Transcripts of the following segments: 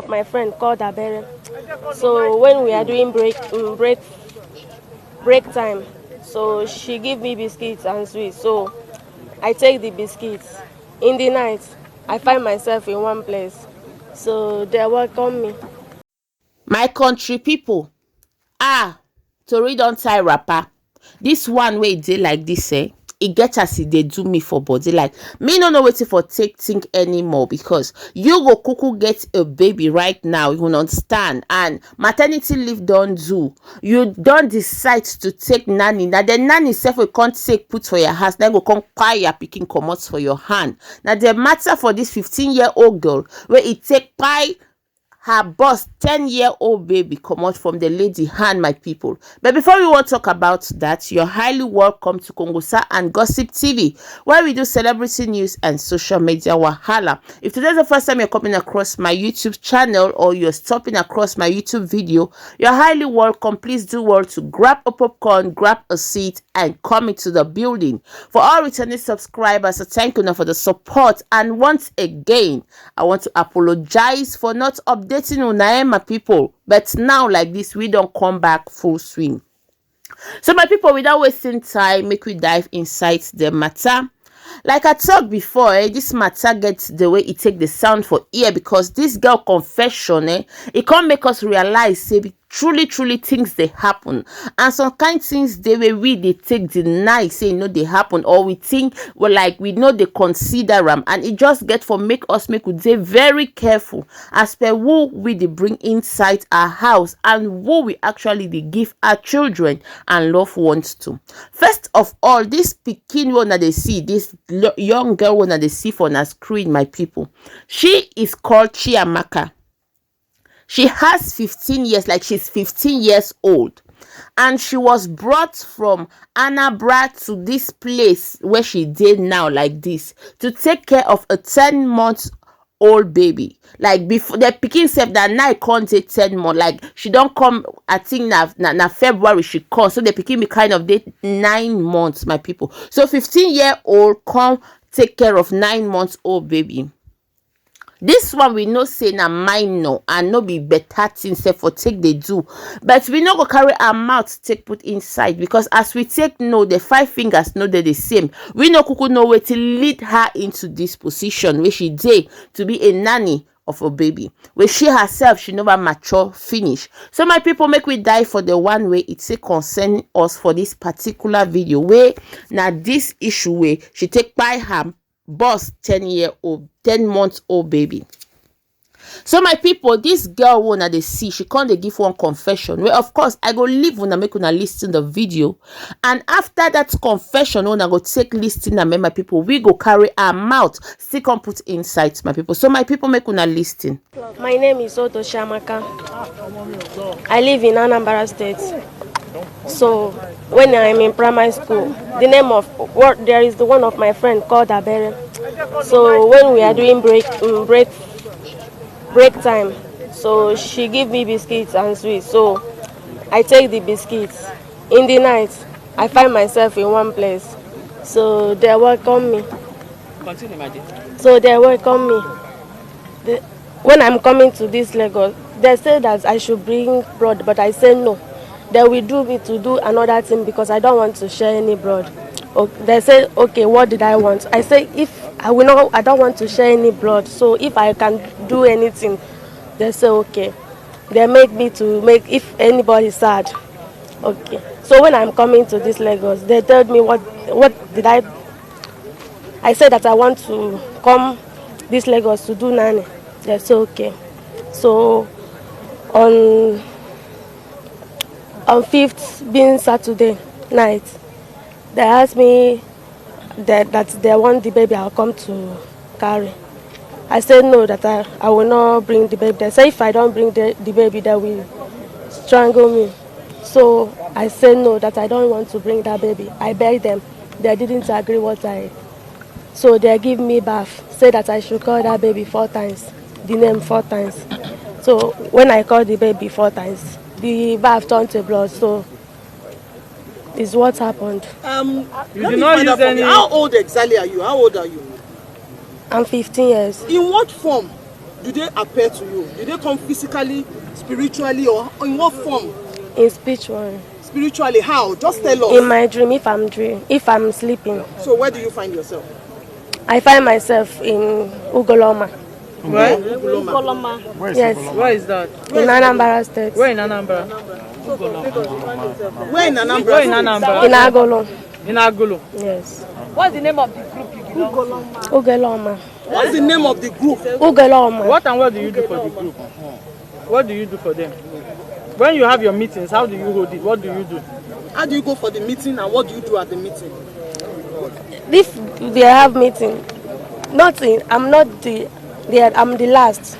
of my friends called Abere. So when we are doing break time, so she give me biscuits and sweets. So I take the biscuits. In the night, I find myself in one place. So they welcome me. My country people, tori don tie wrapper. This one wey e dey like this, e get as e dey do me for body. Like, me no know wetin for take think anymore, because you go kuku get a baby right now, you understand, and maternity leave don do, you don decide to take nanny. Na the nanny sef we come take put for your house, then go come carry your pikin comot for your hand. Na the matter for this 15-year-old girl wey e take kpai her boss 10-year-old baby comot from the lady hand, my people. But before we want to talk about that, you're highly welcome to Kongossa and Gossip TV, where we do celebrity news and social media wahala. If today's the first time you're coming across my YouTube channel, or you're stopping across my YouTube video, you're highly welcome. Please do well to grab a popcorn, grab a seat, and come into the building. For all returning subscribers, thank you now for the support. And once again, I want to apologize for not updating una, my people. But now, like this, we don't come back full swing. So my people, without wasting time, make we dive inside the matter. Like I talked before, this matter gets the way it take the sound for ear, because this girl confession, it can't make us realize, say, truly things they happen, and some kind things they will really take deny, say no they happen, or we think, well, like we know they consider them, and it just get for make we dey very careful as per who we dey bring inside our house, and who we actually dey give our children and loved ones to. First of all, this pikin one that they see, this young girl one that they see for on screen, my people, she is called Chiamaka. She has 15 years, like she's 15 years old. And she was brought from Anambra to this place where she did now, like this, to take care of a 10-month-old baby. Like, before the pikin said that now I can't take 10 months. Like, she don't come, I think na February she come. So the pikin be kind of date 9 months, my people. So 15-year-old come take care of 9-month-old baby. This one we know say na minor and no be better thing say for take they do, but we no go carry our mouth take put inside, because as we take know the 5 fingers know they're the same. We no kuku know where to lead her into this position where she dey to be a nanny of a baby, where she herself she never mature finish. So my people, make we die for the one way it's a concern us for this particular video, where now this issue where she take by her boss 10-month-old baby. So my people, this girl wanna they see, she can't they give one confession, where of course I go leave when I make una listen the video, and after that confession when I go take listen and my people, we go carry our mouth still come put inside, my people. So my people, make una listen. My name is Chiamaka. I live in Anambra State. So when I'm in primary school, the name of what there is the one of my friend called Abere. So when we are doing break time, so she give me biscuits and sweets. So I take the biscuits. In the night, I find myself in one place. So they welcome me. Continue, Magic. So they welcome me. When I'm coming to this Lagos, they say that I should bring bread, but I say no. They will do me to do another thing because I don't want to share any bread. They say, okay, what did I want? I say, I don't want to share any blood. So if I can do anything, they say, okay. They make me to make, if anybody sad, okay. So when I'm coming to this Lagos, they told me what did I said that I want to come this Lagos to do nanny. They say, okay. So on 5th, being Saturday night, they asked me that they want the baby I'll come to carry. I said no, that I will not bring the baby. They say if I don't bring the baby, they will strangle me. So I said no, that I don't want to bring that baby. I begged them. They didn't agree so they give me bath, say that I should call that baby 4 times, the name 4 times. So when I called the baby 4 times, the bath turned to blood. So is what happened. You did not use any... How old exactly are you? How old are you? I'm 15 years. In what form do they appear to you? Do they come physically, spiritually, or in what form? In spiritual. Spiritually, how? Just tell us. In my dream, if I'm sleeping. So where do you find yourself? I find myself in Ugoloma. Where? Ugoloma. Yes. Where is that? In Anambra State. Where in Anambra? Where in Anambra? Where in Anambra? In Agolo. In Agolo. Yes. What's the name of the group you belong to? Ugoloma. What's the name of the group? Ugoloma. What and what do you do for the group? What do you do for them? When you have your meetings, how do you hold it? What do you do? How do you go for the meeting and what do you do at the meeting? If they have meeting, nothing. I'm the last.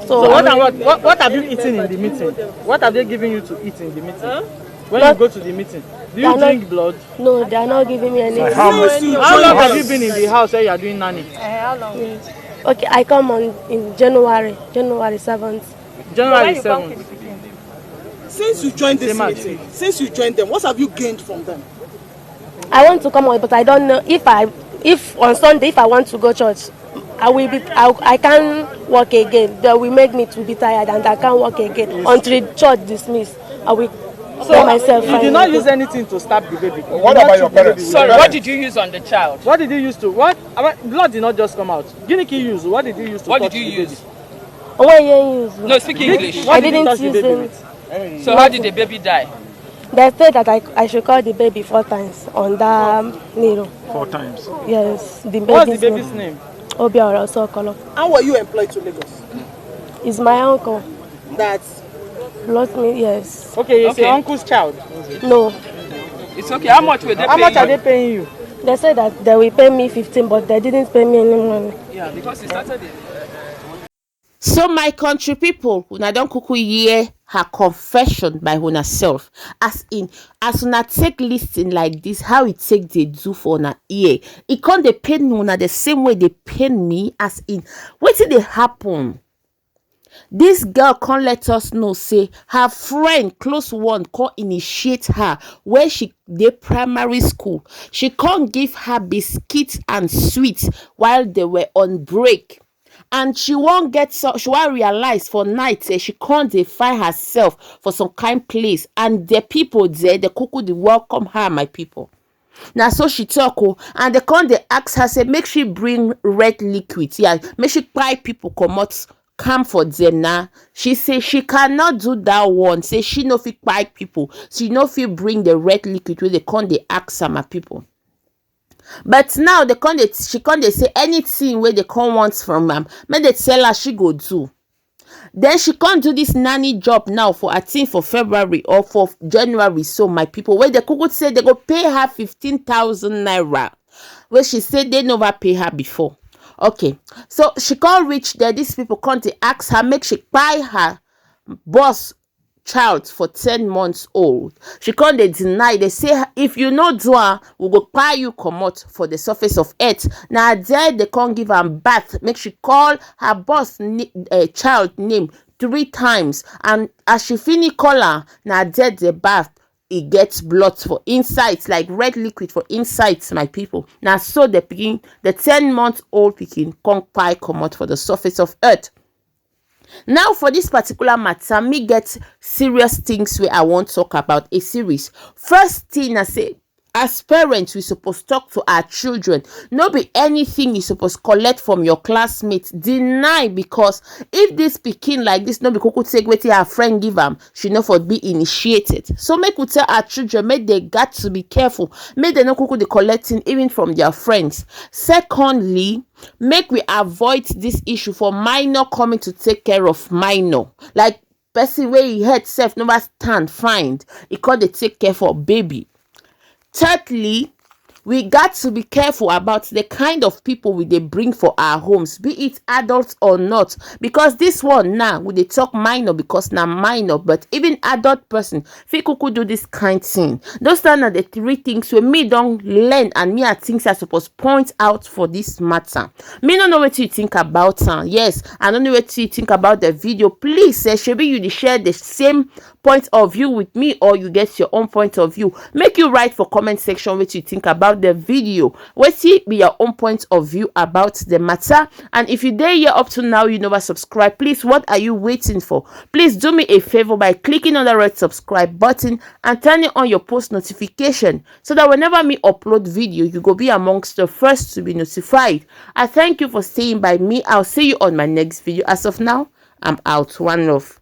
So what have you eaten in the meeting? What have they given you to eat in the meeting? When you go to the meeting, do you drink blood? No, they are not giving me anything. How long have you been in the house where you are doing nanny? How long? Yes. Okay, I come on in January 7th. January 7th. Since you joined this meeting, since you joined them, what have you gained from them? I want to come on, but I don't know if on Sunday if I want to go church, I can't work again. They will make me to be tired and I can't work again until the church dismiss. I will So myself. you did not use anything to stab the baby. What about your parents? Sorry, what did you use on the child? What did you use to? What? Blood did not just come out. Guinea use. What did you use to? What touch did you the use? What you use? No, speak English. What I did you didn't touch the use baby it. with? So how did the baby die? They said that I should call the baby 4 times on that needle. 4 times. Yes, the What's the baby's baby's name? Obiora Sokolo. How were you employed to Lagos? Is my uncle. That's Lost me, yes. Okay, it's Okay. your uncle's child. No. It's okay. How much were they How much are paying they paying you? They said that they will pay me 15, but they didn't pay me any money. you? Yeah, because it started it. So my country people, una don kuku hear her confession by una self. As una take listen like this, how it take they do for una ear. It can't dey pain una the same way they pain me. As in, wetin dey happen? This girl can't let us know say her friend close one can't initiate her where she dey primary school. She can't give her biscuits and sweets while they were on break. And she won't realize for night say she can't find herself for some kind place, and the people there, the cuckoo, they welcome her, my people. Now so she talk, and they ask her say make she bring red liquid, yeah, make she buy people come out come for them now. She say she cannot do that one. Say she no fit buy people, she no fit bring the red liquid where they ask her, my people. But now she can't say anything where they can't want from am. Make they tell her she go do. Then she can't do this nanny job now for I think for February or for January. So my people, where they could say they go pay her 15,000 naira. Where she said they never pay her before. Okay, so she can't reach there. These people can't ask her make she buy her boss child for 10 months old. She can't deny. They say if you no do her, we go buy you comot for the surface of earth. Now there they can't give her bath. Make she call her boss child name 3 times, and as she finish call her, now there the bath it gets blood for insides, like red liquid for insides, my people. Now so the 10-month-old pikin can't buy comot for the surface of earth. Now for this particular matter, me get serious things where I want to talk about a series. First thing I say, as parents, we supposed to talk to our children. No be anything you supposed collect from your classmates. Deny, because if this pikin like this, no be kuku take wetin her friend give am, she no for be initiated. So make we tell our children, make they got to be careful. Make they no kuku the collecting even from their friends. Secondly, make we avoid this issue for minor coming to take care of minor. Like person where he head self never stand fine. He call they take care for baby. Thirdly, we got to be careful about the kind of people we they bring for our homes, be it adults or not, because this one now we they talk minor because now minor, but even adult person fit kuku do this kind thing. Those are the 3 things where me don't learn, and me I think I supposed point out for this matter. Me don't know what you think about yes, I don't know what you think about the video. Please say should you share the same point of view with me, or you get your own point of view. Make you write for comment section what you think about about the video. Wetin be your own point of view about the matter? And if you dey here up to now, you never subscribe, please, what are you waiting for? Please do me a favor by clicking on the red subscribe button and turning on your post notification so that whenever me upload video, you go be amongst the first to be notified. I thank you for staying by me. I'll see you on my next video. As of now, I'm out. One love.